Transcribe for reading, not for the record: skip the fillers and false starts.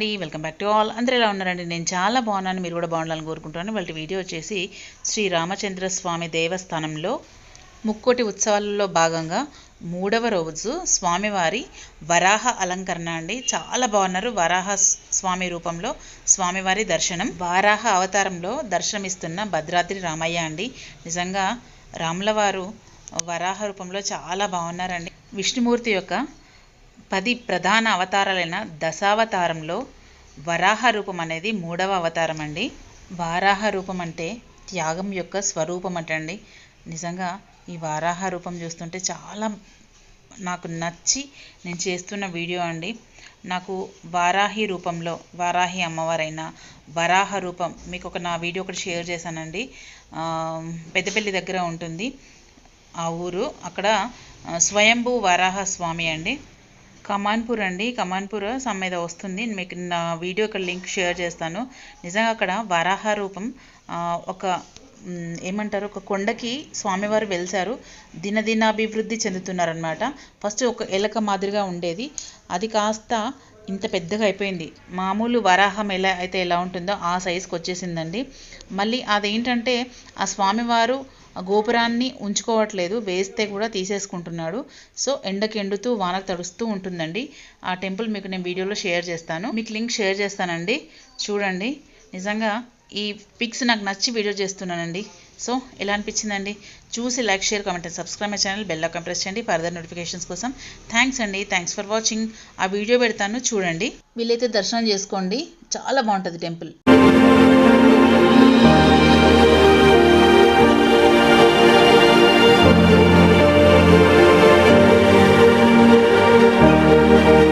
అండి, welcome back to all. అందరూ ఎలా ఉన్నారండి? నేను చాలా బాగున్నాను, మీరు కూడా బాగుండాలని కోరుకుంటున్నాను. వాళ్ళ వీడియో వచ్చేసి శ్రీ రామచంద్ర స్వామి దేవస్థానంలో ముక్కోటి ఉత్సవాలలో భాగంగా 3వ రోజు స్వామివారి వరాహ అలంకరణ అండి. చాలా బాగున్నారు. వరాహ స్వామి రూపంలో స్వామివారి దర్శనం, వారాహ అవతారంలో దర్శనమిస్తున్న భద్రాద్రి రామయ్య అండి. నిజంగా రాములవారు వరాహ రూపంలో చాలా బాగున్నారండి. విష్ణుమూర్తి యొక్క 10 ప్రధాన అవతారాలైన దశావతారంలో వరాహ రూపం అనేది 3వ అవతారం అండి. వారాహ రూపం అంటే త్యాగం యొక్క స్వరూపం అండి. నిజంగా ఈ వారాహ రూపం చూస్తుంటే చాలా నాకు నచ్చి నేను చేస్తున్న వీడియో అండి. నాకు వారాహి రూపంలో వారాహి అమ్మవారైన వరాహ రూపం మీకు నా వీడియో ఒకటి షేర్ చేశానండి. పెద్దపల్లి దగ్గర ఉంటుంది ఆ ఊరు. అక్కడ స్వయంభూ వరాహ స్వామి అండి. కమాన్పూర్ అండి, కమాన్పూర్ సమ్ మీద వస్తుంది. మీకు నా వీడియో ఇక్కడ లింక్ షేర్ చేస్తాను. నిజంగా అక్కడ వరాహ రూపం ఒక ఏమంటారు, ఒక కొండకి స్వామివారు వెలిసారు. దినదినాభివృద్ధి చెందుతున్నారనమాట. ఫస్ట్ ఒక ఎలక మాదిరిగా ఉండేది, అది కాస్త ఇంత పెద్దగా అయిపోయింది. మామూలు వరాహం ఎలా ఉంటుందో ఆ సైజుకి వచ్చేసిందండి. మళ్ళీ అదేంటంటే ఆ స్వామివారు గోపురాన్ని ఉంచుకోవట్లేదు, వేస్తే కూడా తీసేసుకుంటున్నాడు. సో ఎండకి ఎండుతూ వానకు తడుస్తూ ఉంటుందండి. ఆ టెంపుల్ మీకు నేను వీడియోలో షేర్ చేస్తాను, మీకు లింక్ షేర్ చేస్తానండి, చూడండి. నిజంగా ఈ పిక్స్ నాకు నచ్చి వీడియో చేస్తున్నానండి. సో ఎలా అనిపించిందండి? చూసి like, share, comment and subscribe my channel. Bell icon press చేయండి ఫర్దర్ నోటిఫికేషన్స్ కోసం. థ్యాంక్స్ అండి, థ్యాంక్స్ ఫర్ వాచింగ్. ఆ వీడియో పెడతాను చూడండి. వీలైతే దర్శనం చేసుకోండి, చాలా బాగుంటుంది టెంపుల్.